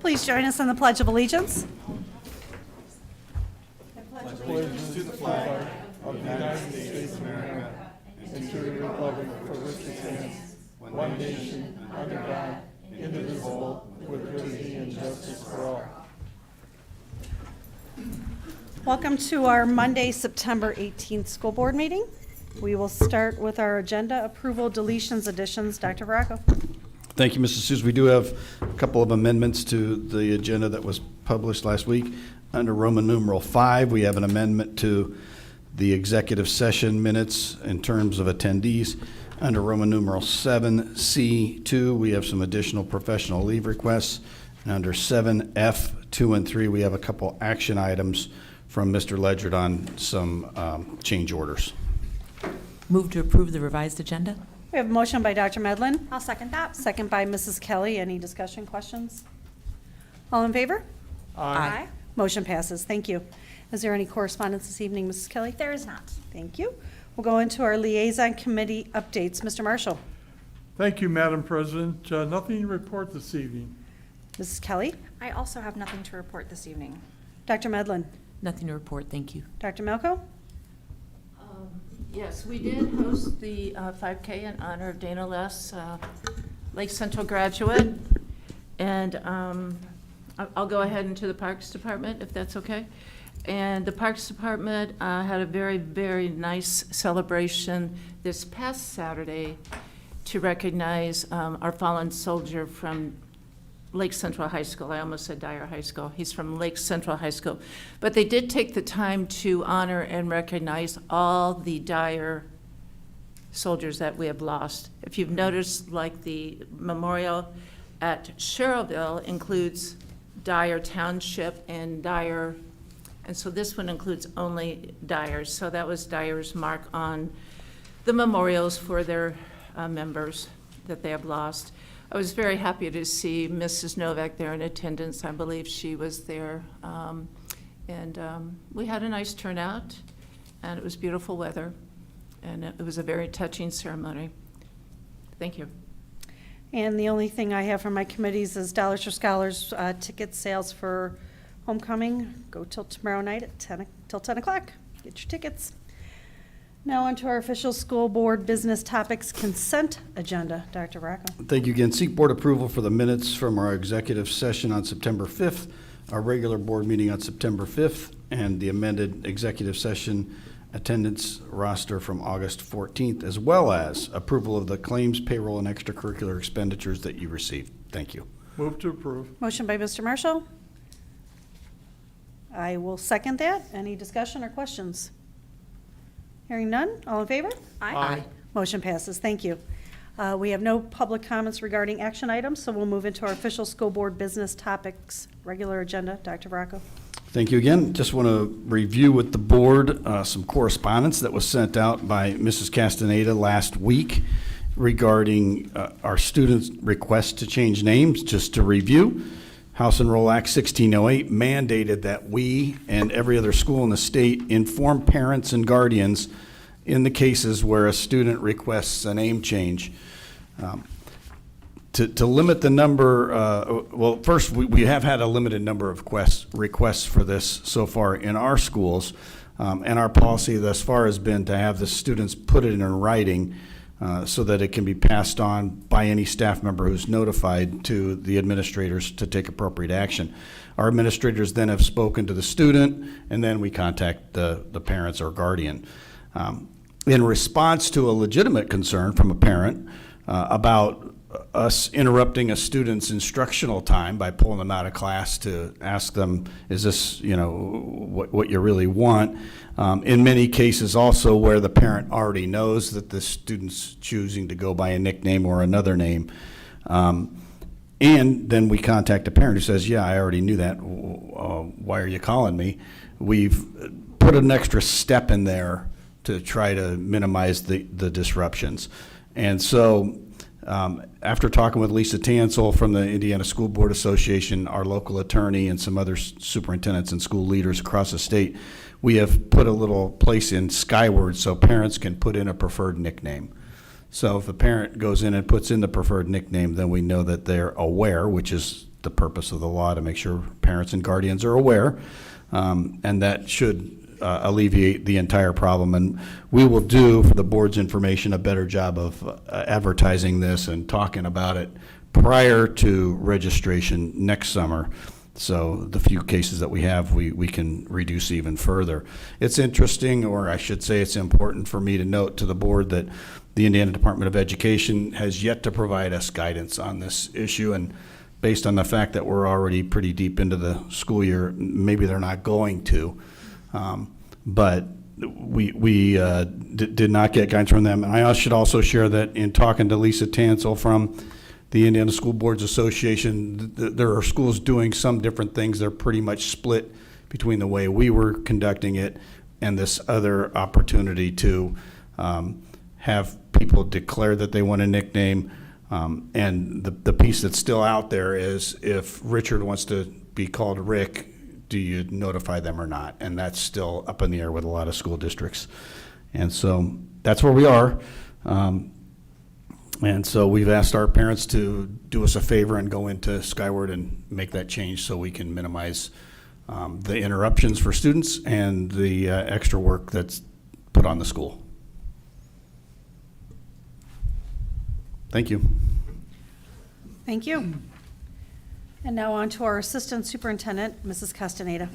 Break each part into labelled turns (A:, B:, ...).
A: Please join us in the Pledge of Allegiance.
B: Allegiance to the flag of the United States of America and to the republic for which it stands, one nation, under God, indivisible, with liberty and justice for all.
A: Welcome to our Monday, September 18th school board meeting. We will start with our agenda approval, deletions, additions. Dr. Varacco.
C: Thank you, Mrs. Seuss. We do have a couple of amendments to the agenda that was published last week. Under Roman numeral 5, we have an amendment to the executive session minutes in terms of attendees. Under Roman numeral 7C2, we have some additional professional leave requests. And under 7F, 2 and 3, we have a couple action items from Mr. Ledgert on some change orders.
D: Move to approve the revised agenda?
A: We have a motion by Dr. Medlin.
E: I'll second that.
A: Second by Mrs. Kelly. Any discussion, questions? All in favor?
E: Aye.
A: Motion passes. Thank you. Is there any correspondence this evening, Mrs. Kelly?
E: There is not.
A: Thank you. We'll go into our liaison committee updates. Mr. Marshall.
B: Thank you, Madam President. Nothing to report this evening.
A: Mrs. Kelly.
E: I also have nothing to report this evening.
A: Dr. Medlin.
D: Nothing to report, thank you.
A: Dr. Malco.
F: Yes, we did host the 5K in honor of Dana Less, Lake Central graduate. And I'll go ahead into the Parks Department, if that's okay. And the Parks Department had a very, very nice celebration this past Saturday to recognize our fallen soldier from Lake Central High School. I almost said Dyer High School. He's from Lake Central High School. But they did take the time to honor and recognize all the Dyer soldiers that we have lost. If you've noticed, like the memorial at Sherrillville includes Dyer Township and Dyer, and so this one includes only Dyers. So that was Dyer's mark on the memorials for their members that they have lost. I was very happy to see Mrs. Novak there in attendance. I believe she was there. We had a nice turnout, and it was beautiful weather, and it was a very touching ceremony. Thank you.
A: And the only thing I have from my committees is Dollars for Scholars ticket sales for homecoming. Go till tomorrow night at 10 o'clock. Get your tickets. Now onto our official school board business topics consent agenda. Dr. Varacco.
C: Thank you again. Seek board approval for the minutes from our executive session on September 5th, our regular board meeting on September 5th, and the amended executive session attendance roster from August 14th, as well as approval of the claims, payroll, and extracurricular expenditures that you received. Thank you.
B: Move to approve.
A: Motion by Mr. Marshall. I will second that. Any discussion or questions? Hearing none. All in favor?
B: Aye.
A: Motion passes. Thank you. We have no public comments regarding action items, so we'll move into our official school board business topics, regular agenda. Dr. Varacco.
C: Thank you again. Just want to review with the board some correspondence that was sent out by Mrs. Castaneda last week regarding our students' request to change names. Just to review, House Enroll Act 1608 mandated that we and every other school in the state inform parents and guardians in the cases where a student requests a name change. To limit the number, well, first, we have had a limited number of requests for this so far in our schools, and our policy thus far has been to have the students put it in writing so that it can be passed on by any staff member who's notified to the administrators to take appropriate action. Our administrators then have spoken to the student, and then we contact the parents or guardian. In response to a legitimate concern from a parent about us interrupting a student's instructional time by pulling them out of class to ask them, is this, what you really want? In many cases also where the parent already knows that the student's choosing to go by a nickname or another name. And then we contact a parent who says, yeah, I already knew that. Why are you calling me? We've put an extra step in there to try to minimize the disruptions. And so after talking with Lisa Tansel from the Indiana School Board Association, our local attorney, and some other superintendents and school leaders across the state, we have put a little place in Skyward so parents can put in a preferred nickname. So if a parent goes in and puts in the preferred nickname, then we know that they're aware, which is the purpose of the law, to make sure parents and guardians are aware. And that should alleviate the entire problem. And we will do, for the board's information, a better job of advertising this and talking about it prior to registration next summer. So the few cases that we have, we can reduce even further. It's interesting, or I should say it's important for me to note to the board that the Indiana Department of Education has yet to provide us guidance on this issue. And based on the fact that we're already pretty deep into the school year, maybe they're not going to. But we did not get guidance from them. And I should also share that in talking to Lisa Tansel from the Indiana School Boards Association, there are schools doing some different things. They're pretty much split between the way we were conducting it and this other opportunity to have people declare that they want a nickname. And the piece that's still out there is, if Richard wants to be called Rick, do you notify them or not? And that's still up in the air with a lot of school districts. And so that's where we are. And so we've asked our parents to do us a favor and go into Skyward and make that change so we can minimize the interruptions for students and the extra work that's put on the school. Thank you.
A: Thank you. And now on to our Assistant Superintendent, Mrs. Castaneda.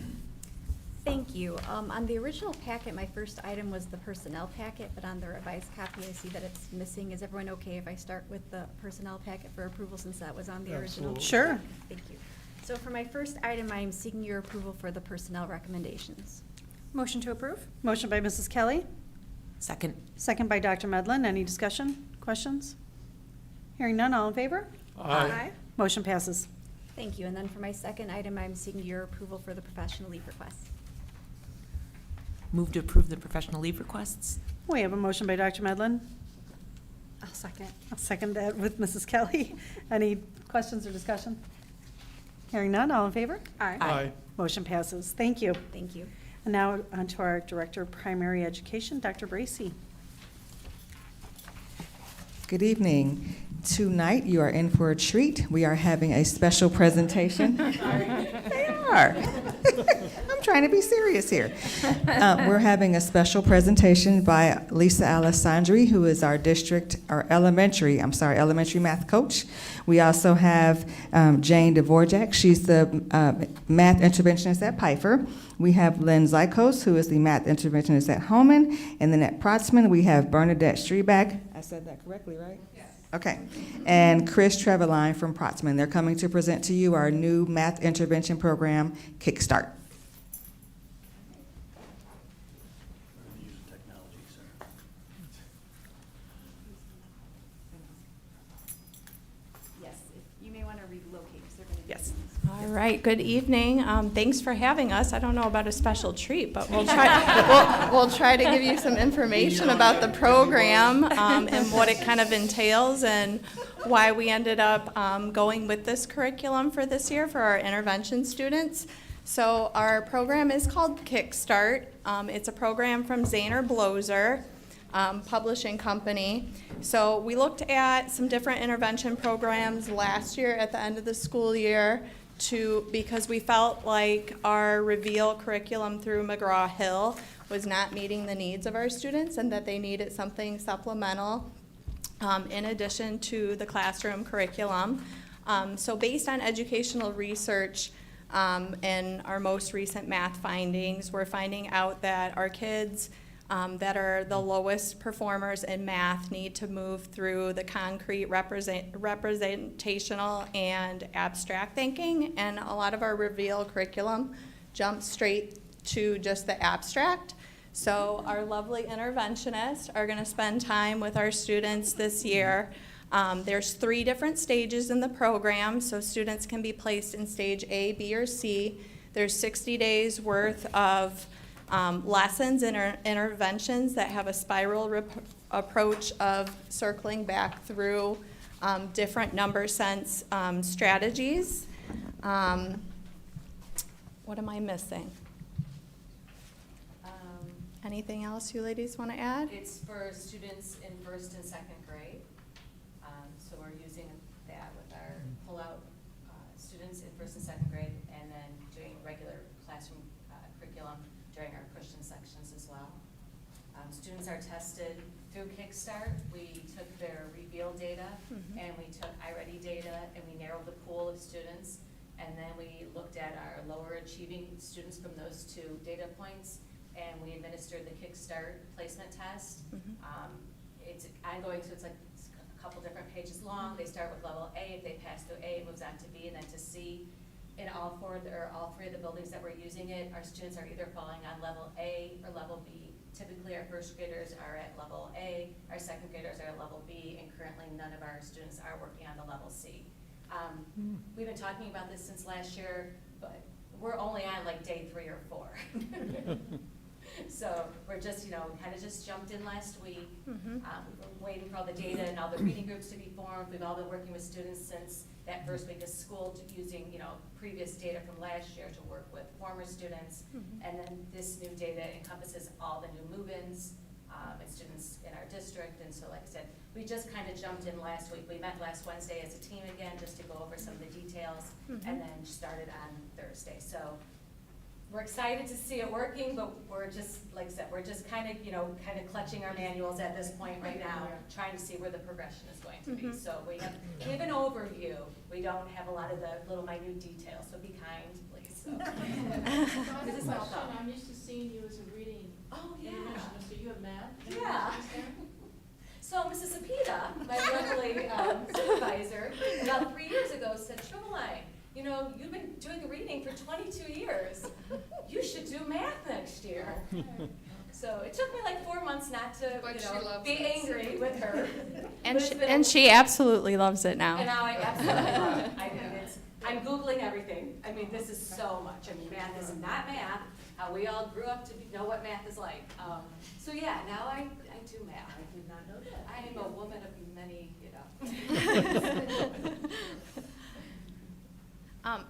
G: Thank you. On the original packet, my first item was the personnel packet, but on the revised copy, I see that it's missing. Is everyone okay if I start with the personnel packet for approval, since that was on the original?
B: Absolutely.
A: Sure.
G: Thank you. So for my first item, I am seeking your approval for the personnel recommendations.
E: Motion to approve?
A: Motion by Mrs. Kelly,
D: Second.
A: second by Dr. Medlin. Any discussion, questions? Hearing none, all in favor? Motion passes.
G: Thank you. And then for my second item, I'm seeking your approval for the professional leave requests.
D: Move to approve the professional leave requests.
A: We have a motion by Dr. Medlin.
E: I'll second.
A: I'll second that with Mrs. Kelly. Any questions or discussion? Hearing none, all in favor?
B: Aye.
A: Motion passes. Thank you.
G: Thank you.
A: And now on to our Director of Primary Education, Dr. Bracy.
H: Good evening. Tonight, you are in for a treat. We are having a special presentation. They are. I'm trying to be serious here. We're having a special presentation by Lisa Alessandri, who is our elementary math coach. We also have Jane Dvorak. She's the math interventionist at Piper. We have Lynn Zykos, who is the math interventionist at Holman. And then at Protzman, we have Bernadette Streebach. I said that correctly, right? Yes. Okay. And Chris Treveline from Protzman. They're coming to present to you our new math intervention program, Kickstart.
G: Yes, you may want to relocate, because they're going to.
A: Yes.
I: All right, good evening. Thanks for having us. I don't know about a special treat, but we'll try, we'll try to give you some information about the program and what it kind of entails and why we ended up going with this curriculum for this year for our intervention students. So our program is called Kickstart. It's a program from Zaner Bloser Publishing Company. So we looked at some different intervention programs last year at the end of the school year because we felt like our Reveal curriculum through McGraw-Hill was not meeting the needs of our students and that they needed something supplemental in addition to the classroom curriculum. So based on educational research and our most recent math findings, we're finding out that our kids that are the lowest performers in math need to move through the concrete, representational, and abstract thinking, and a lot of our Reveal curriculum jumps straight to just the abstract. So our lovely interventionists are going to spend time with our students this year. There's 3 different stages in the program, so students can be placed in stage A, B, or C. There's 60 days worth of lessons and interventions that have a spiral approach of circling back through different number sense strategies. What am I missing? Anything else you ladies want to add?
J: It's for students in 1st and 2nd grade. So we're using that with our pullout students in and second grade, and then doing regular classroom curriculum during our Christian sections as well. Students are tested through Kickstart. We took their Reveal data, and we took iReady data, and we narrowed the pool of students, and then we looked at our lower achieving students from those two data points, and we administered the Kickstart placement test. It's ongoing, so it's like a couple different pages long. They start with level A. If they pass through A, it moves on to B and then to C. In all three of the buildings that we're using it, our students are either falling on level A or level B. Typically, our first graders are at level A, our second graders are at level B, and currently none of our students are working on the level C. We've been talking about this since last year, but we're only on like day 3 or 4. So we're just, kind of just jumped in last week. We've been waiting for all the data and all the reading groups to be formed. We've all been working with students since that first week of school, using, previous data from last year to work with former students. And then this new data encompasses all the new move-ins and students in our district. And so, like I said, we just kind of jumped in last week. We met last Wednesday as a team again, just to go over some of the details, and then started on Thursday. So we're excited to see it working, but we're just, like I said, we're just kind of clutching our manuals at this point right now, trying to see where the progression is going to be. So we have an overview. We don't have a lot of the little minute details, so be kind, please. So. This is all done.
F: I'm used to seeing you as a reading.
J: Oh, yeah.
F: So you have math?
J: Yeah. So Mrs. Sapita, my lovely supervisor, about 3 years ago said, Shoreline, you've been doing reading for 22 years. You should do math next year. So it took me like 4 months not to, be angry with her.
I: And she absolutely loves it now.
J: And now I absolutely love it. I mean, I'm Googling everything. I mean, this is so much. I mean, math is not math. How we all grew up to know what math is like. So yeah, now I do math. I did not know that. I am a woman of many,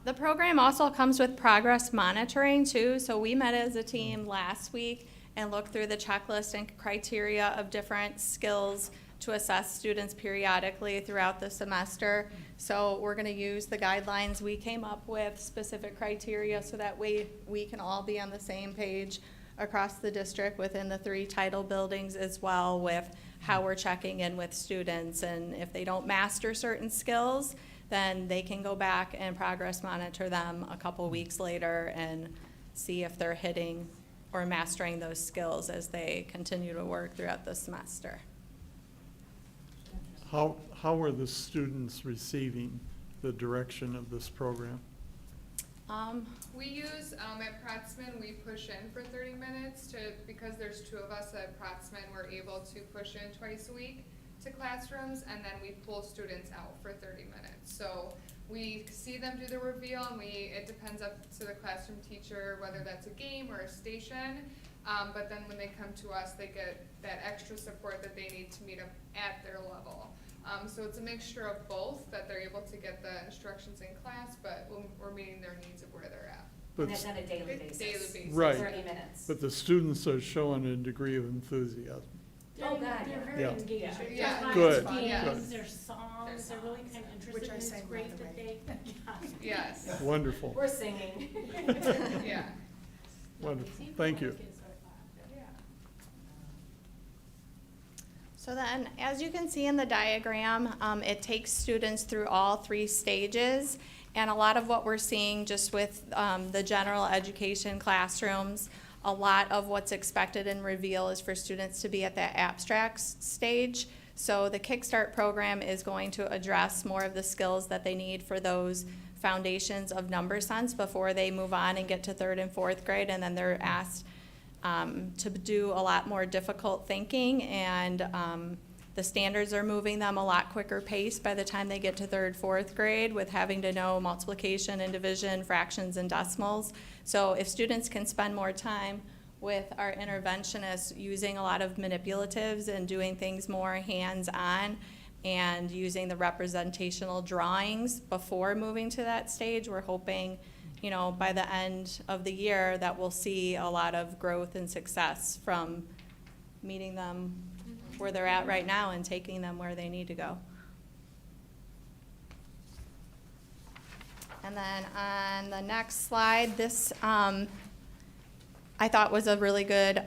I: The program also comes with progress monitoring too. So we met as a team last week and looked through the checklist and criteria of different skills to assess students periodically throughout the semester. So we're going to use the guidelines we came up with, specific criteria, so that way we can all be on the same page across the district within the 3 title buildings, as well with how we're checking in with students. And if they don't master certain skills, then they can go back and progress monitor them a couple weeks later and see if they're hitting or mastering those skills as they continue to work throughout the semester.
B: How are the students receiving the direction of this program?
K: We use, at Protzman, we push in for 30 minutes because there's 2 of us at Protzman, we're able to push in twice a week to classrooms, and then we pull students out for 30 minutes. So we see them do the reveal, and it depends up to the classroom teacher, whether that's a game or a station. But then when they come to us, they get that extra support that they need to meet up at their level. So it's a mixture of both, that they're able to get the instructions in class, but we're meeting their needs of where they're at.
J: and that's on a daily basis.
K: Daily basis.
B: Right.
J: 30 minutes.
B: But the students are showing a degree of enthusiasm.
J: Oh, God, yeah.
L: They're very
B: Yeah.
L: engaged. Their
K: Yeah.
L: class
B: Good,
K: yes.
L: games, their songs, they're really kind of interested,
E: Which I
L: and it's
E: sang, by
L: great
E: the
L: that
E: way.
L: they,
K: Yes,
B: Wonderful,
J: We're singing.
K: yeah.
B: wonderful. Thank you.
I: So then, as you can see in the diagram, it takes students through all 3 stages. And a lot of what we're seeing just with the general education classrooms, a lot of what's expected in Reveal is for students to be at that abstracts stage. So the Kickstart program is going to address more of the skills that they need for those foundations of number sense before they move on and get to 3rd and 4th grade, and then they're asked to do a lot more difficult thinking, and the standards are moving them a lot quicker pace by the time they get to 3rd, 4th grade, with having to know multiplication and division, fractions and decimals. So if students can spend more time with our interventionists using a lot of manipulatives and doing things more hands-on and using the representational drawings before moving to that stage, we're hoping, by the end of the year that we'll see a lot of growth and success from meeting them where they're at right now and taking them where they need to go. And then on the next slide, this I thought was a really good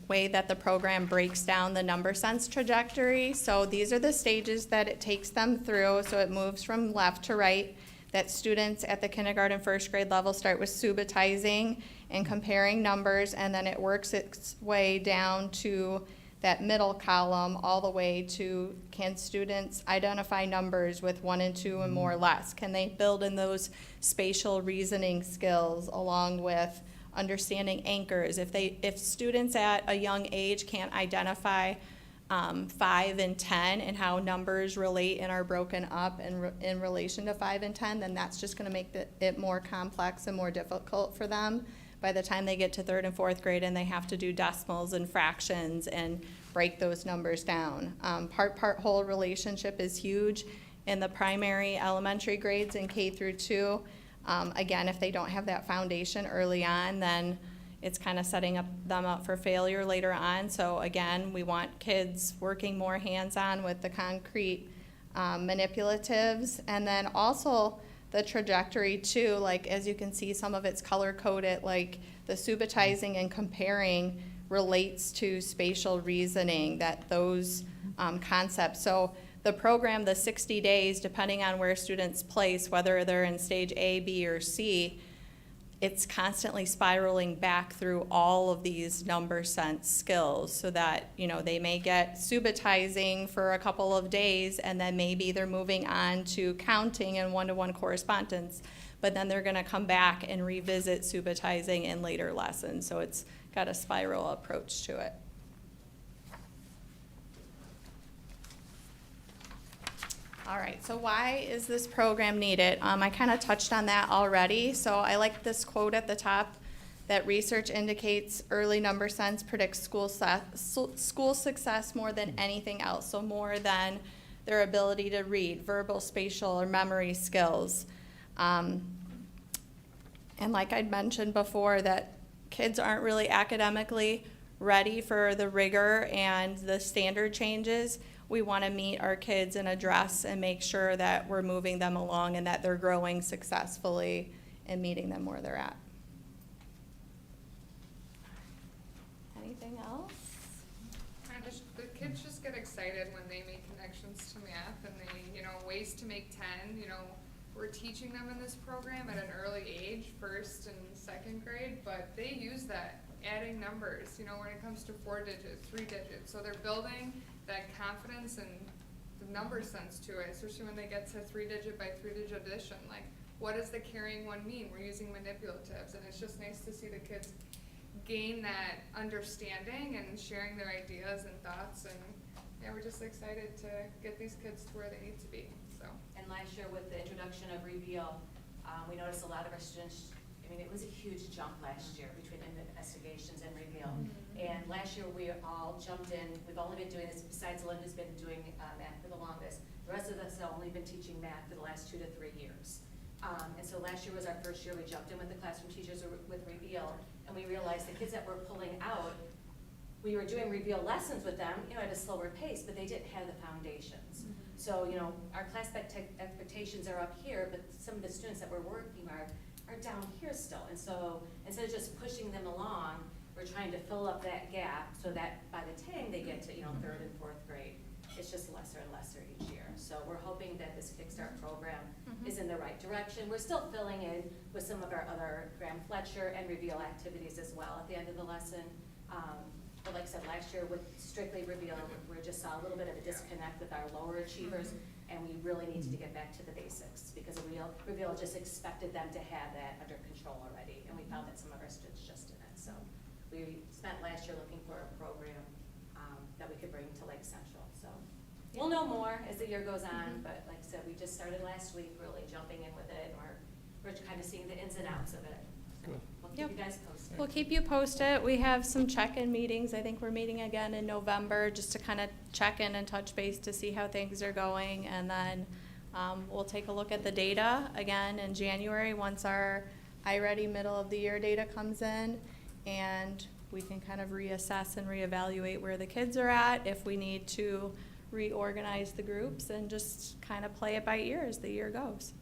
I: way that the program breaks down the number sense trajectory. So these are the stages that it takes them through. So it moves from left to right. That students at the kindergarten, first grade level start with subitizing and comparing numbers, and then it works its way down to that middle column all the way to, can students identify numbers with 1 and 2 and more or less? Can they build in those spatial reasoning skills along with understanding anchors? If students at a young age can't identify 5 and 10 and how numbers relate and are broken up in relation to 5 and 10, then that's just going to make it more complex and more difficult for them by the time they get to 3rd and 4th grade and they have to do decimals and fractions and break those numbers down. Part-whole relationship is huge in the primary elementary grades in K through 2. Again, if they don't have that foundation early on, then it's kind of setting them up for failure later on. So again, we want kids working more hands-on with the concrete manipulatives. And then also the trajectory too, like as you can see, some of it's color-coded, like the subitizing and comparing relates to spatial reasoning, that those concepts. So the program, the 60 days, depending on where students place, whether they're in stage A, B, or C, it's constantly spiraling back through all of these number sense skills so that, you know, they may get subitizing for a couple of days and then maybe they're moving on to counting and one-to-one correspondence, but then they're gonna come back and revisit subitizing in later lessons. So it's got a spiral approach to it. All right, so why is this program needed? I kind of touched on that already. So I like this quote at the top that research indicates early number sense predicts school success more than anything else. So more than their ability to read, verbal, spatial, or memory skills. And like I'd mentioned before, that kids aren't really academically ready for the rigor and the standard changes. We want to meet our kids and address and make sure that we're moving them along and that they're growing successfully and meeting them where they're at. Anything else?
K: The kids just get excited when they make connections to math and they, you know, ways to make 10, you know, we're teaching them in this program at an early age, 1st and 2nd grade, but they use that, adding numbers, you know, when it comes to 4 digits, 3 digits. So they're building that confidence and the number sense to it, especially when they get to 3-digit by 3-digit addition. Like, what does the carrying one mean? We're using manipulatives, and it's just nice to see the kids gain that understanding and sharing their ideas and thoughts. And yeah, we're just excited to get these kids to where they need to be. So.
J: And last year with the introduction of Reveal, we noticed a lot of our students, I mean, it was a huge jump last year between investigations and Reveal. And last year we all jumped in. We've only been doing this, besides Lynn who's been doing math for the longest. The rest of us have only been teaching math for the last 2 to 3 years. And so last year was our first year we jumped in with the classroom teachers with Reveal, and we realized the kids that we're pulling out, we were doing Reveal lessons with them, you know, at a slower pace, but they didn't have the foundations. So, you know, our class expectations are up here, but some of the students that we're working are down here still. And so instead of just pushing them along, we're trying to fill up that gap so that by the time they get to, you know, 3rd and 4th grade, it's just lesser and lesser each year. So we're hoping that this Kickstart program is in the right direction. We're still filling in with some of our other Graham Fletcher and Reveal activities as well at the end of the lesson. But like I said, last year with strictly Reveal, we just saw a little bit of a disconnect with our lower achievers, and we really needed to get back to the basics because Reveal just expected them to have that under control already, and we found that some of our students just didn't. So we spent last year looking for a program that we could bring to Lake Central. So we'll know more as the year goes on, but like I said, we just started last week really jumping in with it, and we're kind of seeing the ins and outs of it. So we'll keep you guys posted.
I: We'll keep you posted. We have some check-in meetings. I think we're meeting again in November just to kind of check in and touch base to see how things are going. And then we'll take a look at the data again in January once our iReady middle of the year data comes in. And we can kind of reassess and reevaluate where the kids are at, if we need to reorganize the groups, and just kind of play it by ear as the year goes.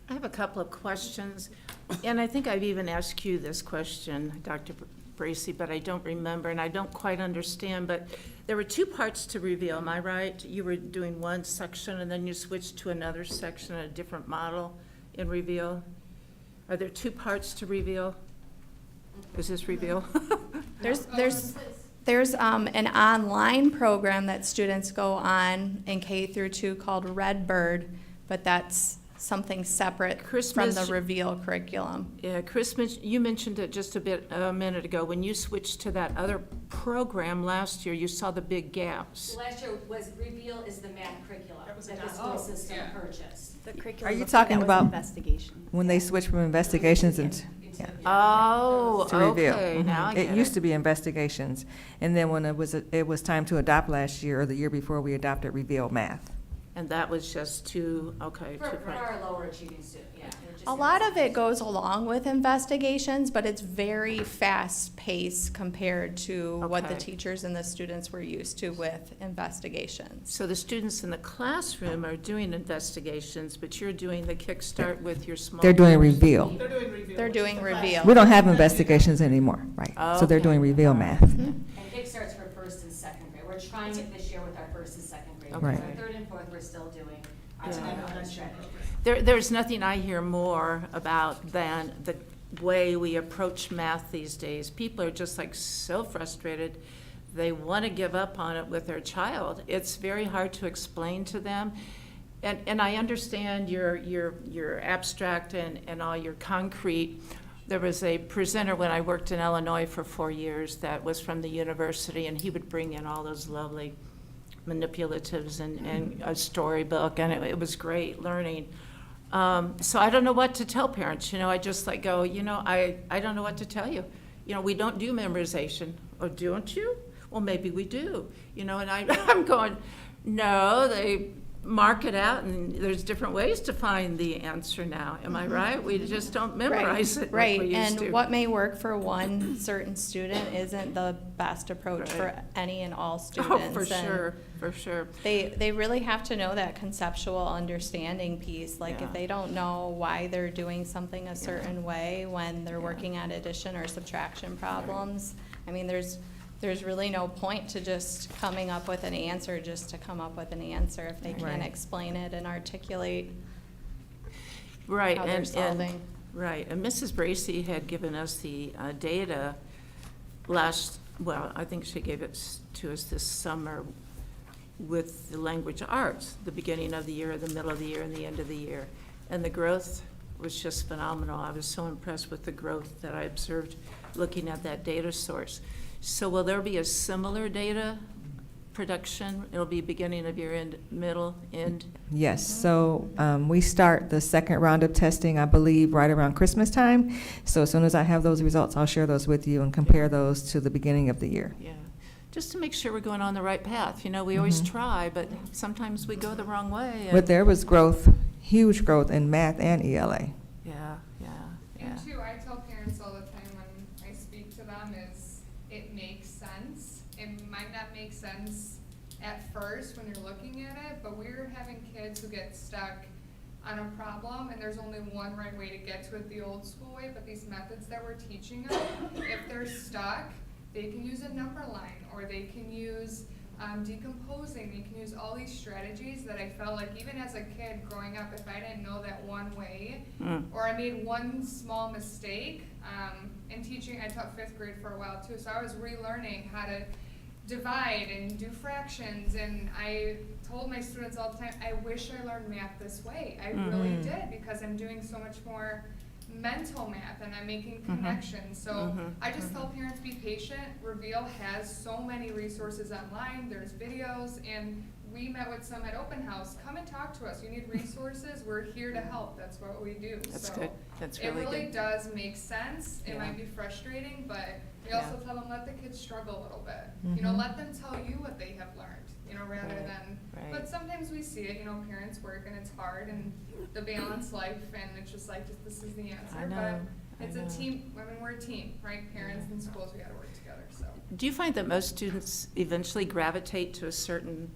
F: I have a couple of questions, and I think I've even asked you this question, Dr. Bracy, but I don't remember, and I don't quite understand, but there were two parts to Reveal, am I right? You were doing one section, and then you switched to another section, a different model in Reveal? Are there two parts to Reveal? Is this Reveal?
I: There's an online program that students go on in K through 2 called Redbird, but that's something separate from
F: Christmas-
I: the Reveal curriculum.
F: Yeah, Chris, you mentioned it just a minute ago. When you switched to that other program last year, you saw the big gaps.
J: Last year was Reveal is the math curriculum that the school system purchased.
G: The
H: Are
G: curriculum
H: you
G: before
H: talking
G: that was
H: about
G: investigation.
H: when they switch from investigations and
F: Oh,
H: to Reveal?
F: okay, now I get
H: It used to be investigations, and then when it was time to adopt last year or the year before, we adopted Reveal Math.
F: And that was just too, okay.
J: For our lower achieving student, yeah.
I: A lot of it goes along with investigations, but it's very fast-paced compared to what the
F: Okay.
I: teachers and the students were used to with investigations.
F: So the students in the classroom are doing investigations, but you're doing the Kickstart with your small.
H: They're doing
F: groups.
H: Reveal.
I: They're doing Reveal.
H: We don't have investigations anymore, right? So they're
F: Okay.
H: doing Reveal Math.
J: And Kickstart's for first and second grade. We're trying it this year with our first and second grade.
F: Okay.
H: Right.
J: For third and fourth, we're still doing our
F: Yeah.
J: strategy.
F: There's nothing I hear more about than the way we approach math these days. People are just like so frustrated. They want to give up on it with their child. It's very hard to explain to them. And I understand your abstract and all your concrete. There was a presenter when I worked in Illinois for 4 years that was from the university, and he would bring in all those lovely manipulatives and a storybook, and it was great learning. So I don't know what to tell parents, I just like go, I don't know what to tell you. We don't do memorization. Oh, don't you? Well, maybe we do, and I'm going, no, they mark it out, and there's different ways to find the answer now. Am I right? We just don't memorize it like we used to.
I: And what may work for one certain student isn't the best approach
F: Right.
I: for any and all students.
F: Oh, for
I: And
F: sure, for sure.
I: They really have to know that conceptual understanding piece. Like,
F: Yeah.
I: if they don't know why they're doing something a certain way when they're working at addition or subtraction problems, I mean, there's really no point to just coming up with an answer just to come up with an answer if they can't
H: Right.
I: explain it and articulate
F: Right,
I: how they're
F: and
I: solving.
F: right, and Mrs. Bracy had given us the data I think she gave it to us this summer with the language arts, the beginning of the year, the middle of the year, and the end of the year. And the growth was just phenomenal. I was so impressed with the growth that I observed looking at that data source. So will there be a similar data production? It'll be beginning of year, end, middle, end?
H: Yes, so we start the second round of testing, I believe, right around Christmas time. So as soon as I have those results, I'll share those with you and compare those to the beginning of the year.
F: Yeah, just to make sure we're going on the right path. We always
H: Mhm.
F: try, but sometimes we go the wrong way.
H: But there was growth, huge growth in math and ELA.
F: Yeah, yeah, yeah.
K: And two, I tell parents all the time when I speak to them is it makes sense. It might not make sense at first when you're looking at it, but we're having kids who get stuck on a problem and there's only one right way to get to it the old school way, but these methods that we're teaching them, if they're stuck, they can use a number line or they can use decomposing. They can use all these strategies that I felt like even as a kid growing up, if I didn't know that one way, or I made one small mistake, in teaching, I taught 5th grade for a while too, so I was relearning how to divide and do fractions, and I told my students all the time, I wish I learned math this way. I really did, because I'm doing so much more mental math and I'm making connections. So I just tell parents, be patient. Reveal has so many resources online. There's videos, and we met with some at Open House. Come and talk to us. You need resources, we're here to help. That's what we do.
F: That's
K: So
F: good. That's
K: it
F: really
K: really
F: good.
K: does make sense. It
F: Yeah.
K: might be frustrating, but we
F: Yeah.
K: also tell them, let the kids struggle a little bit. Let them tell you what they have learned, rather
F: Right.
K: than,
F: Right.
K: but sometimes we see it, parents work and it's hard and the balanced life, and it's just like, this is the answer.
F: I know,
K: But it's
F: I
K: a
F: know.
K: team, we're a team, right? Parents and schools, we gotta work together, so.
F: Do you find that most students eventually gravitate to a certain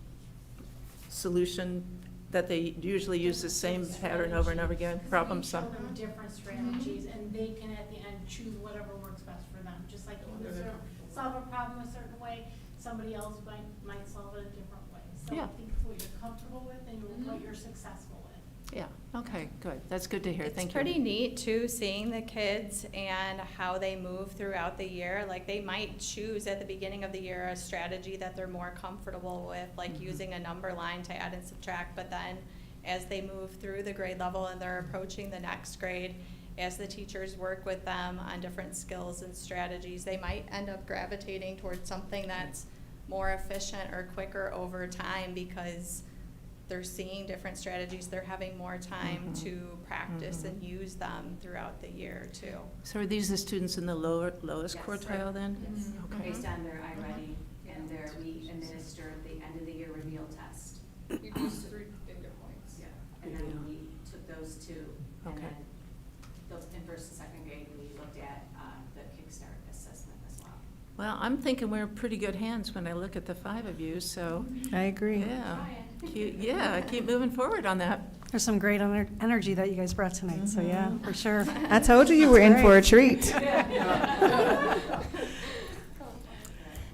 F: solution that they usually use the same pattern over and over again, problem
L: We show
F: sum?
L: them different strategies, and they can at the end choose whatever works best for them. Just like you solve a problem a certain way, somebody else might solve it a different way. So
F: Yeah.
L: I think it's what you're comfortable with and what you're successful with.
F: Yeah, okay, good. That's good to hear. Thank
I: It's
F: you.
I: pretty neat too, seeing the kids and how they move throughout the year. Like they might choose at the beginning of the year a strategy that they're more comfortable with, like using a number line to add and subtract. But then as they move through the grade level and they're approaching the next grade, as the teachers work with them on different skills and strategies, they might end up gravitating towards something that's more efficient or quicker over time because they're seeing different strategies, they're having more time to practice and use them throughout the year too.
F: So are these the students in the lowest
J: Yes.
F: quartile then?
J: Yes.
F: Okay.
J: Based on their iReady and their, we administer the end of the year reveal test.
K: You use 3 data points.
J: Yeah. And then we took those two, and
F: Okay.
J: then those in first and second grade, we looked at the Kickstart assessment as well.
F: Well, I'm thinking we're in pretty good hands when I look at the 5 of you, so,
H: I agree.
F: yeah, keep moving forward on that.
A: There's some great energy that you guys brought tonight, so yeah, for sure.
H: I told you were in for a treat.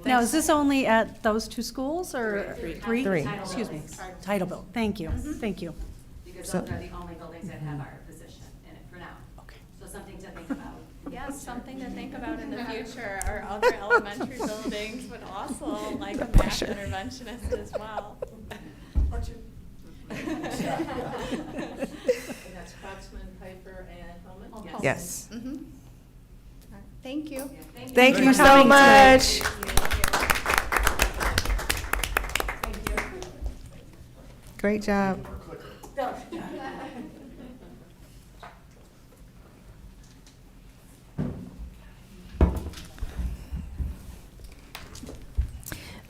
A: Now, is this only at those 2 schools or
F: Three.
A: 3?
H: Three.
A: Excuse me. Titleville. Thank you. Thank you.
J: Because
H: So-
J: those are the only buildings that have our position in it for now.
A: Okay.
J: So something to think about.
I: Yes, something to think about in the future. Our other elementary buildings would also like a math interventionist as well.
L: Or two.
F: And that's Foxman, Piper, and Hellman?
H: Yes.
I: Mhm. All right, thank you.
J: Yeah,
H: Thank you
A: for
H: so
A: coming tonight.
H: much. Great job.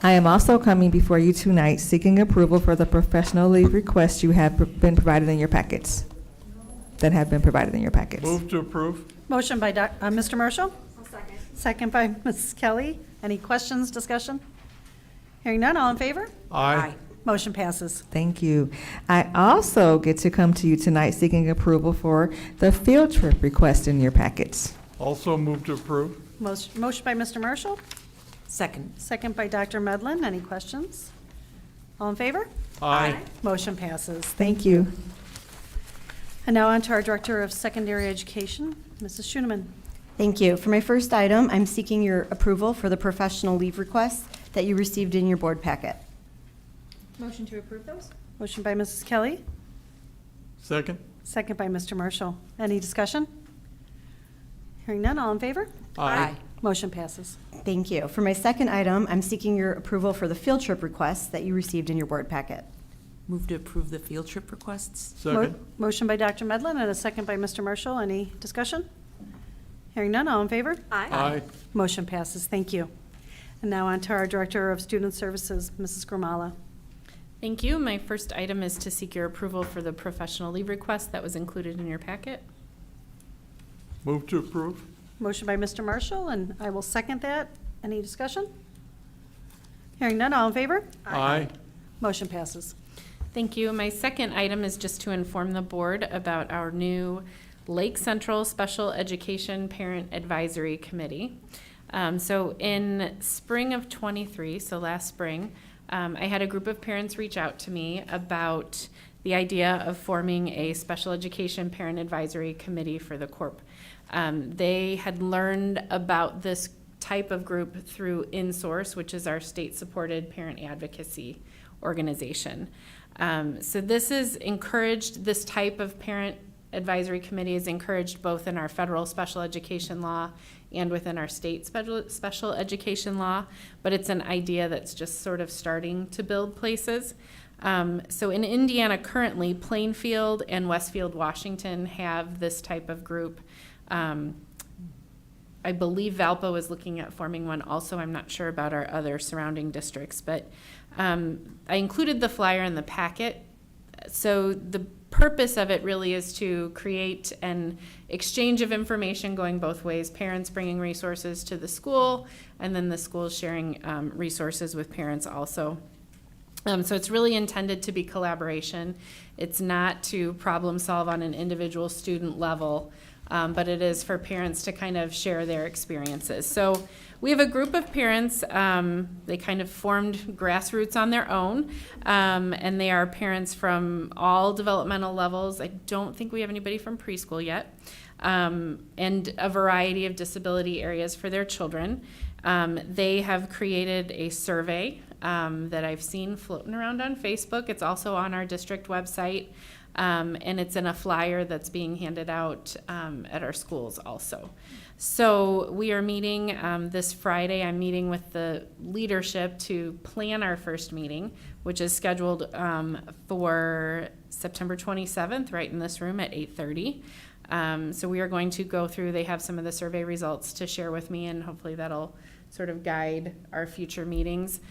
H: I am also coming before you tonight seeking approval for the professional leave requests you have been provided in your packets. That have been provided in your packets.
B: Move to approve.
A: Motion by Mr. Marshall? Second by Mrs. Kelly. Any questions, discussion? Hearing none, all in favor?
B: Aye.
A: Motion passes.
H: Thank you. I also get to come to you tonight seeking approval for the field trip request in your packets.
B: Also move to approve.
A: Motion by Mr. Marshall,
D: Second.
A: second by Dr. Medlin. Any questions? All in favor?
B: Aye.
A: Motion passes.
H: Thank you.
A: And now on to our Director of Secondary Education, Mrs. Schoeneman.
M: Thank you. For my first item, I'm seeking your approval for the professional leave requests that you received in your board packet.
E: Motion to approve those?
A: Motion by Mrs. Kelly,
B: Second.
A: second by Mr. Marshall. Any discussion? Hearing none, all in favor?
B: Aye.
A: Motion passes.
M: Thank you. For my second item, I'm seeking your approval for the field trip requests that you received in your board packet.
D: Move to approve the field trip requests.
B: Second.
A: Motion by Dr. Medlin and a second by Mr. Marshall. Any discussion? Hearing none, all in favor?
B: Aye.
A: Motion passes. Thank you. And now on to our Director of Student Services, Mrs. Gramala.
N: Thank you. My first item is to seek your approval for the professional leave request that was included in your packet.
B: Move to approve.
A: Motion by Mr. Marshall, and I will second that. Any discussion? Hearing none, all in favor?
B: Aye.
A: Motion passes.
N: Thank you. My second item is just to inform the board about our new Lake Central Special Education Parent Advisory Committee. So in spring of '23, so last spring, I had a group of parents reach out to me about the idea of forming a special education parent advisory committee for the Corp. They had learned about this type of group through InSource, which is our state-supported parent advocacy organization. So this is encouraged, this type of parent advisory committee is encouraged both in our federal special education law and within our state special education law, but it's an idea that's just sort of starting to build places. So in Indiana currently, Plainfield and Westfield, Washington have this type of group. I believe Valpo is looking at forming one also. I'm not sure about our other surrounding districts, but I included the flyer in the packet. So the purpose of it really is to create an exchange of information going both ways, parents bringing resources to the school, and then the school sharing resources with parents also. So it's really intended to be collaboration. It's not to problem solve on an individual student level, but it is for parents to kind of share their experiences. So we have a group of parents, they kind of formed grassroots on their own, and they are parents from all developmental levels. I don't think we have anybody from preschool yet, and a variety of disability areas for their children. They have created a survey that I've seen floating around on Facebook. It's also on our district website, and it's in a flyer that's being handed out at our schools also. So we are meeting this Friday. I'm meeting with the leadership to plan our first meeting, which is scheduled for September 27th, right in this room at 8:30. So we are going to go through, they have some of the survey results to share with me, and hopefully that'll sort of guide our future meetings.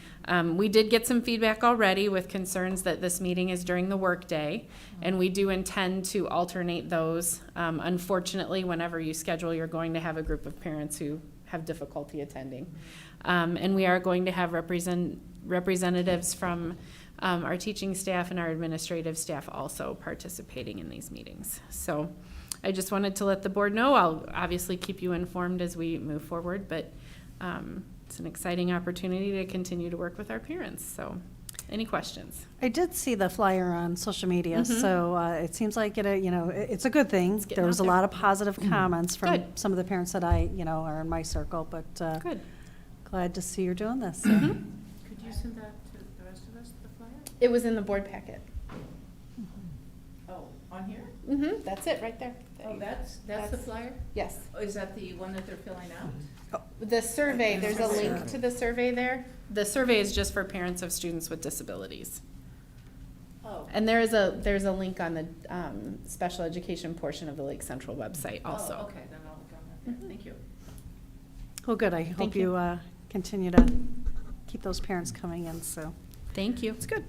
N: We did get some feedback already with concerns that this meeting is during the workday, and we do intend to alternate those. Unfortunately, whenever you schedule, you're going to have a group of parents who have difficulty attending. And we are going to have representatives from our teaching staff and our administrative staff also participating in these meetings. So I just wanted to let the board know. I'll obviously keep you informed as we move forward, but it's an exciting opportunity to continue to work with our parents. So any questions?
A: I did see the flyer on social media,
N: Mhm.
A: so it seems like it's a good thing.
N: getting
A: There was
N: out
A: a
N: there.
A: lot of positive comments from
N: Good.
A: some of the parents that I are in my circle, but
N: Good.
A: glad to see you're doing this. so.
N: Mhm.
F: Could you send that to the rest of us, the flyer?
N: It was in the board packet.
F: Oh, on here?
N: Mm-hmm. That's it right there.
F: Oh, that's the flyer?
N: Yes.
F: Oh, is that the one that they're filling out?
N: The survey, there's a link to the survey there. The survey is just for parents of students with disabilities.
F: Oh.
N: And there's a link on the special education portion of the Lake Central website also.
F: Oh, okay, then I'll look on that. Thank you.
A: Well, good. I hope
N: Thank you.
A: you continue to keep those parents coming in, so
N: Thank you.
A: it's good.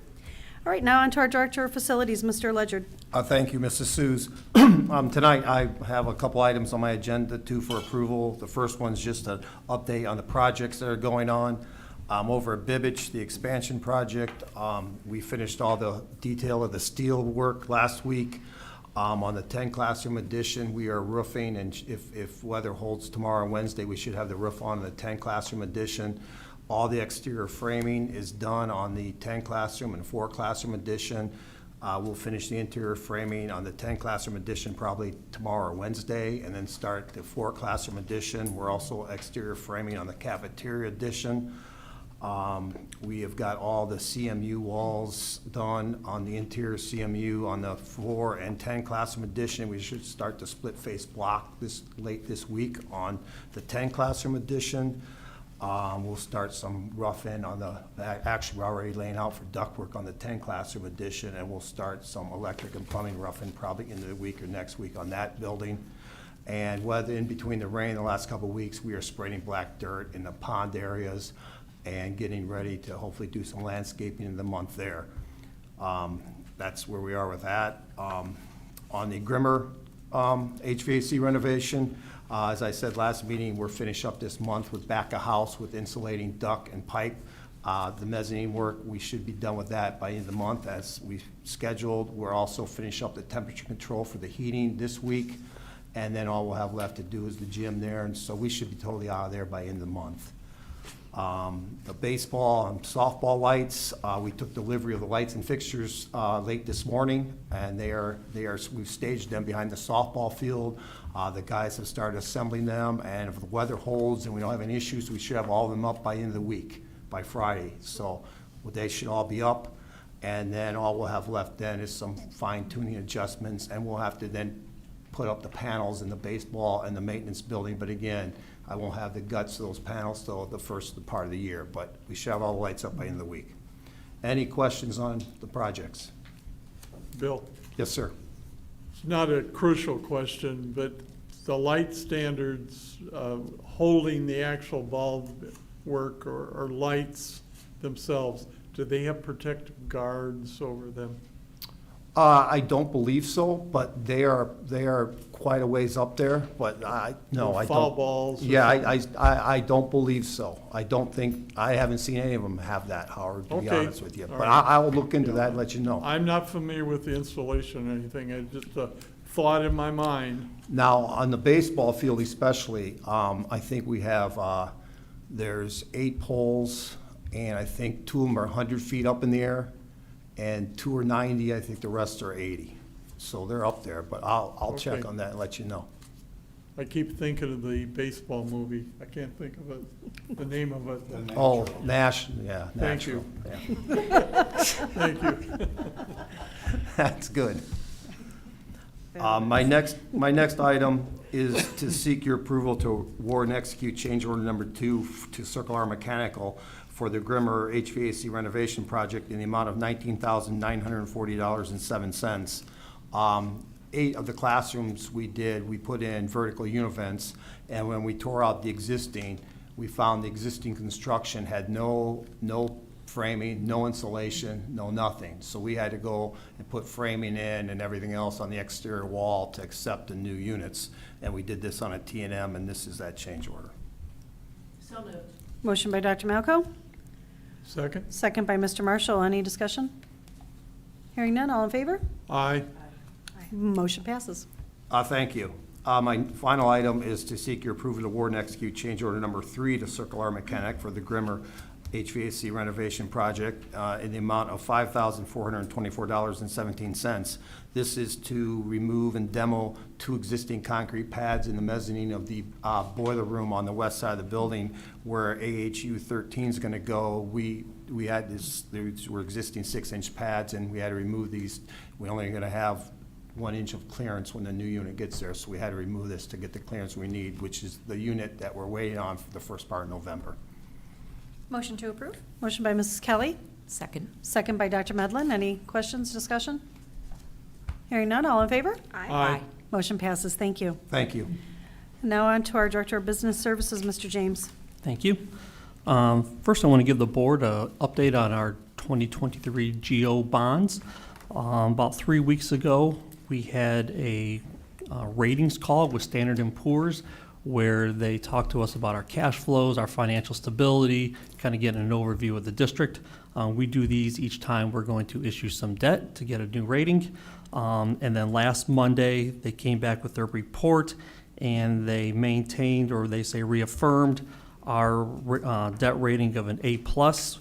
A: All right, now on to our Director of Facilities, Mr. Ledger.
O: Thank you, Mrs. Suze. Tonight, I have a couple items on my agenda, two for approval. The first one's just an update on the projects that are going on. Over at Bibbage, the expansion project, we finished all the detail of the steel work last week. On the 10 classroom addition, we are roofing, and if weather holds tomorrow and Wednesday, we should have the roof on the 10 classroom addition. All the exterior framing is done on the 10 classroom and 4 classroom addition. We'll finish the interior framing on the 10 classroom addition probably tomorrow or Wednesday, and then start the 4 classroom addition. We're also exterior framing on the cafeteria addition. We have got all the CMU walls done on the interior CMU on the 4 and 10 classroom addition. We should start the split face block late this week on the 10 classroom addition. We'll start some rough-in on actually we're already laying out for ductwork on the 10 classroom addition, and we'll start some electric and plumbing rough-in probably into the week or next week on that building. And whether in between the rain the last couple of weeks, we are spreading black dirt in the pond areas and getting ready to hopefully do some landscaping in the month there. That's where we are with that. On the Grimmer HVAC renovation, as I said last meeting, we're finished up this month with back of house with insulating duct and pipe. The mezzanine work, we should be done with that by the end of the month as we scheduled. We're also finishing up the temperature control for the heating this week. And then all we'll have left to do is the gym there. And so we should be totally out of there by the end of the month. The baseball and softball lights, we took delivery of the lights and fixtures late this morning, and we've staged them behind the softball field. The guys have started assembling them, and if the weather holds and we don't have any issues, we should have all of them up by the end of the week, by Friday. So they should all be up, and then all we'll have left then is some fine-tuning adjustments, and we'll have to then put up the panels in the baseball and the maintenance building. But again, I won't have the guts of those panels till the first part of the year, but we should have all the lights up by the end of the week. Any questions on the projects?
B: Bill,
O: Yes, sir.
B: it's not a crucial question, but the light standards holding the actual bulb work or lights themselves, do they have protective guards over them?
O: I don't believe so, but they are quite a ways up there, but no, I don't.
B: Foul balls or
O: Yeah, I don't believe so. I haven't seen any of them have that, Howard, to be
B: Okay.
O: honest with you.
B: All
O: But
B: right.
O: I will look into that and let you know.
B: I'm not familiar with the installation or anything, it's just a thought in my mind.
O: Now, on the baseball field especially, I think we have, there's 8 poles, and I think 2 of them are 100 feet up in the air, and 2 are 90, I think the rest are 80. So they're up there, but I'll check
B: Okay.
O: on that and let you know.
B: I keep thinking of the baseball movie. I can't think of it, the name of it.
O: Oh, yeah,
B: Thank you.
O: natural, yeah.
B: Thank you.
O: That's good. My next item is to seek your approval to award and execute change order number 2 to Circle R Mechanical for the Grimmer HVAC renovation project in the amount of $19,940.07. 8 of the classrooms we put in vertical univents, and when we tore out the existing, we found the existing construction had no framing, no insulation, no nothing. So we had to go and put framing in and everything else on the exterior wall to accept the new units. And we did this on a T&M, and this is that change order.
F: So moved.
A: Motion by Dr. Malco,
B: Second?
A: second by Mr. Marshall. Any discussion? Hearing none, all in favor?
B: Aye.
A: Motion passes.
O: Thank you. My final item is to seek your approval to award and execute change order number 3 to Circle R Mechanic for the Grimmer HVAC renovation project in the amount of $5,424.17. This is to remove and demo 2 existing concrete pads in the mezzanine of the boiler room on the west side of the building where AHU 13 is going to go. We had these were existing 6-inch pads, and we had to remove these. We're only going to have 1 inch of clearance when the new unit gets there, so we had to remove this to get the clearance we need, which is the unit that we're waiting on for the first part of November.
E: Motion to approve?
A: Motion by Mrs. Kelly,
D: Second.
A: second by Dr. Medlin. Any questions, discussion? Hearing none, all in favor?
B: Aye.
A: Motion passes. Thank you.
O: Thank you.
A: Now on to our Director of Business Services, Mr. James.
P: Thank you. First, I want to give the board an update on our 2023 GO bonds. About 3 weeks ago, we had a ratings call with Standard & Poor's where they talked to us about our cash flows, our financial stability, kind of getting an overview of the district. We do these each time we're going to issue some debt to get a new rating. And then last Monday, they came back with their report and they maintained, or they say reaffirmed, our debt rating of an A+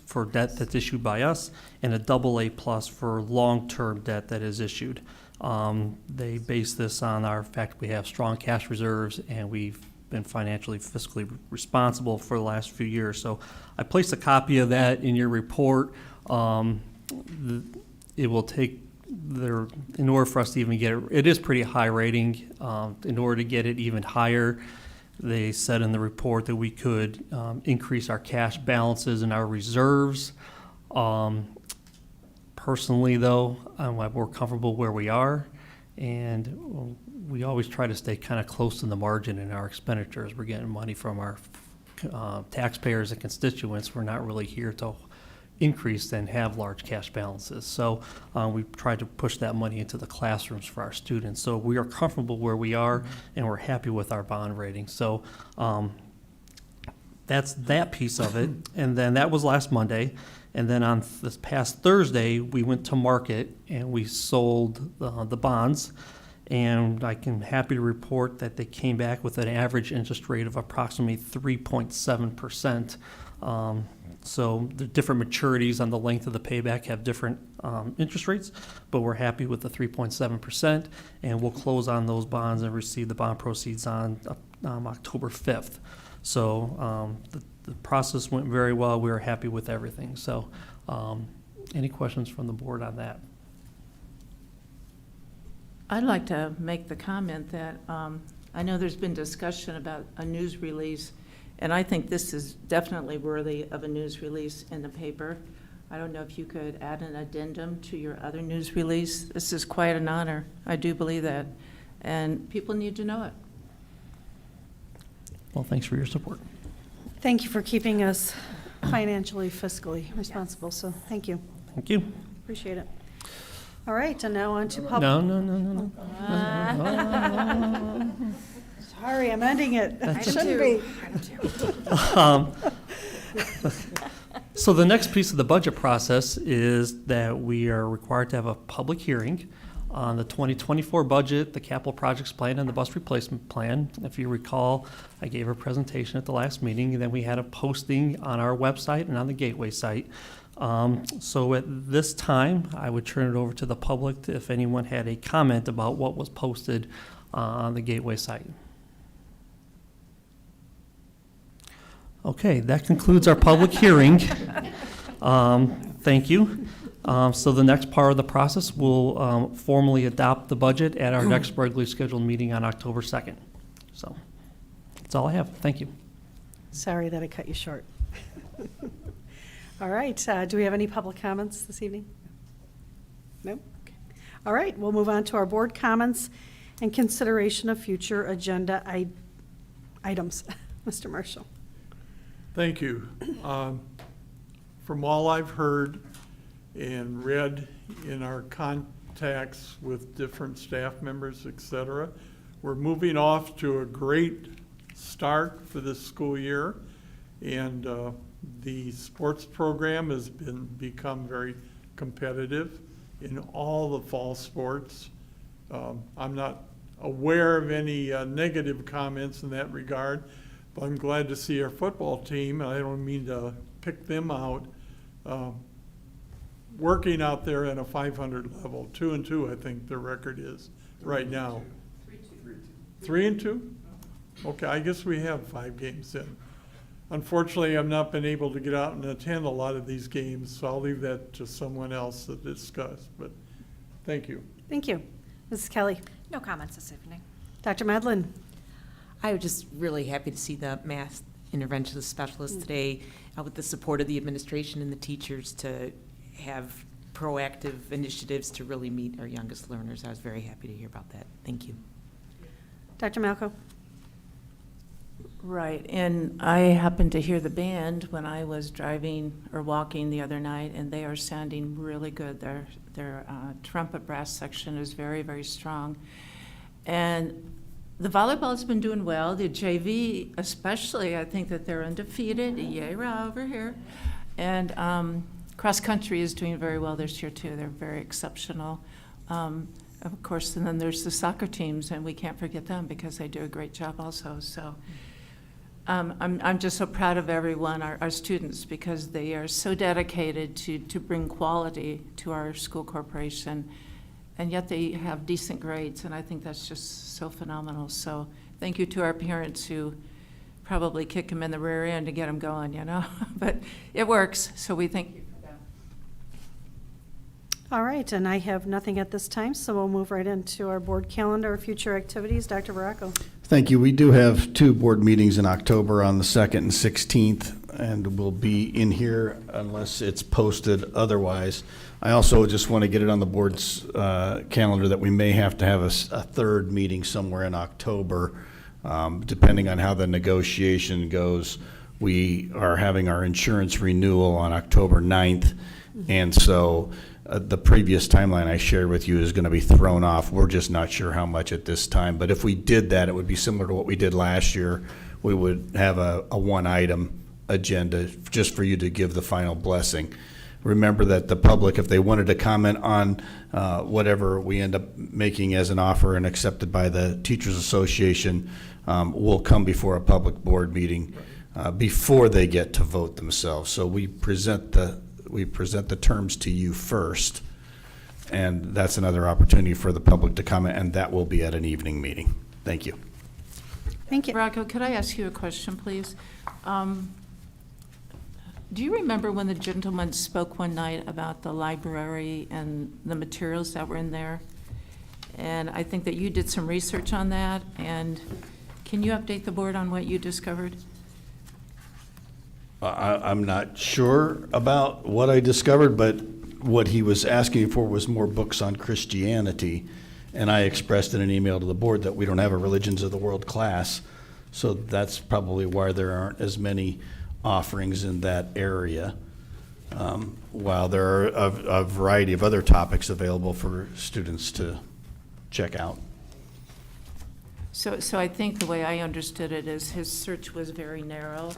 P: for debt that's issued by us and a AA+ for long-term debt that is issued. They base this on our fact we have strong cash reserves and we've been financially, fiscally responsible for the last few years. So I placed a copy of that in your report. It will take in order for us to even get it is pretty high rating. In order to get it even higher, they said in the report that we could increase our cash balances and our reserves. Personally, though, I'm more comfortable where we are, and we always try to stay kind of close to the margin in our expenditures. We're getting money from our taxpayers and constituents. We're not really here to increase and have large cash balances. So we try to push that money into the classrooms for our students. So we are comfortable where we are, and we're happy with our bond rating. So that's that piece of it. And then that was last Monday. And then on this past Thursday, we went to market and we sold the bonds. And I can happy to report that they came back with an average interest rate of approximately 3.7%. So the different maturities on the length of the payback have different interest rates, but we're happy with the 3.7%, and we'll close on those bonds and receive the bond proceeds on October 5th. So the process went very well. We were happy with everything. So any questions from the board on that?
F: I'd like to make the comment that I know there's been discussion about a news release, and I think this is definitely worthy of a news release in the paper. I don't know if you could add an addendum to your other news release. This is quite an honor. I do believe that, and people need to know it.
P: Well, thanks for your support.
A: Thank you for keeping us financially, fiscally responsible, so thank you.
P: Thank you.
A: Appreciate it. All right, and now on to public.
P: No, no, no, no, no.
A: Sorry, I'm ending it.
P: That's
A: It shouldn't be.
P: So the next piece of the budget process is that we are required to have a public hearing on the 2024 budget, the capital projects plan, and the bus replacement plan. If you recall, I gave a presentation at the last meeting, and then we had a posting on our website and on the Gateway site. So at this time, I would turn it over to the public if anyone had a comment about what was posted on the Gateway site. Okay, that concludes our public hearing. Thank you. So the next part of the process, we'll formally adopt the budget at our next regularly scheduled meeting on October 2nd. So that's all I have. Thank you.
A: Sorry that I cut you short. All right, do we have any public comments this evening? No? Okay. All right, we'll move on to our board comments and consideration of future agenda items. Mr. Marshall.
B: Thank you. From all I've heard and read in our contacts with different staff members, et cetera, we're moving off to a great start for this school year. And the sports program has become very competitive in all the fall sports. I'm not aware of any negative comments in that regard, but I'm glad to see our football team, and I don't mean to pick them out, working out there at a 500 level. 2-2, I think the record is right now. 3-2. Okay, I guess we have 5 games in. Unfortunately, I've not been able to get out and attend a lot of these games, so I'll leave that to someone else to discuss, but thank you.
A: Thank you. Mrs. Kelly.
E: No comments this evening.
A: Dr. Medlin.
D: I was just really happy to see the math interventionist specialist today with the support of the administration and the teachers to have proactive initiatives to really meet our youngest learners. I was very happy to hear about that. Thank you.
A: Dr. Malco.
F: Right, and I happened to hear the band when I was driving or walking the other night, and they are sounding really good. Their trumpet brass section is very, very strong. And the volleyball's been doing well. The JV especially, I think that they're undefeated. Yay, rah, over here. And cross country is doing very well this year too. They're very exceptional. Of course, and then there's the soccer teams, and we can't forget them because they do a great job also. So I'm just so proud of everyone, our students, because they are so dedicated to bring quality to our school corporation, and yet they have decent grades, and I think that's just so phenomenal. So thank you to our parents who probably kick them in the rear end to get them going, you know, but it works, so we thank you for that.
A: All right, and I have nothing at this time, so we'll move right into our board calendar, future activities. Dr. Baracco.
C: Thank you. We do have 2 board meetings in October on the 2nd and 16th, and we'll be in here unless it's posted otherwise. I also just want to get it on the board's calendar that we may have to have a 3rd meeting somewhere in October, depending on how the negotiation goes. We are having our insurance renewal on October 9th, and so the previous timeline I shared with you is going to be thrown off. We're just not sure how much at this time, but if we did that, it would be similar to what we did last year. We would have a 1-item agenda just for you to give the final blessing. Remember that the public, if they wanted to comment on whatever we end up making as an offer and accepted by the Teachers Association, will come before a public board meeting before they get to vote themselves. So we present the terms to you first, and that's another opportunity for the public to comment, and that will be at an evening meeting. Thank you.
A: Thank you.
F: Rocco, could I ask you a question, please? Do you remember when the gentleman spoke one night about the library and the materials that were in there? And I think that you did some research on that, and can you update the board on what you discovered?
C: I'm not sure about what I discovered, but what he was asking for was more books on Christianity, and I expressed in an email to the board that we don't have a Religions of the World class, so that's probably why there aren't as many offerings in that area. while there are a variety of other topics available for students to check out.
F: So I think the way I understood it is his search was very narrow,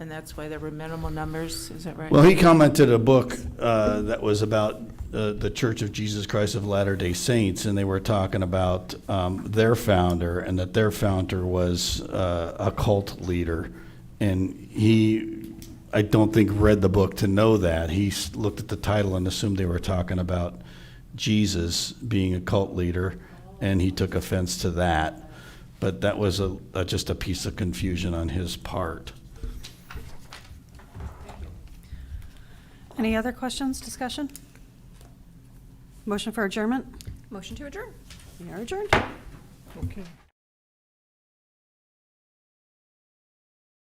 F: and that's why there were minimal numbers, is that right?
C: Well, he commented a book that was about the Church of Jesus Christ of Latter-day Saints, and they were talking about their founder, and that their founder was a cult leader. And he, I don't think, read the book to know that. He looked at the title and assumed they were talking about Jesus being a cult leader, and he took offense to that. But that was just a piece of confusion on his part.
A: Any other questions, discussion? Motion for adjournment?
E: Motion to adjourn.
A: We are adjourned.
B: Okay.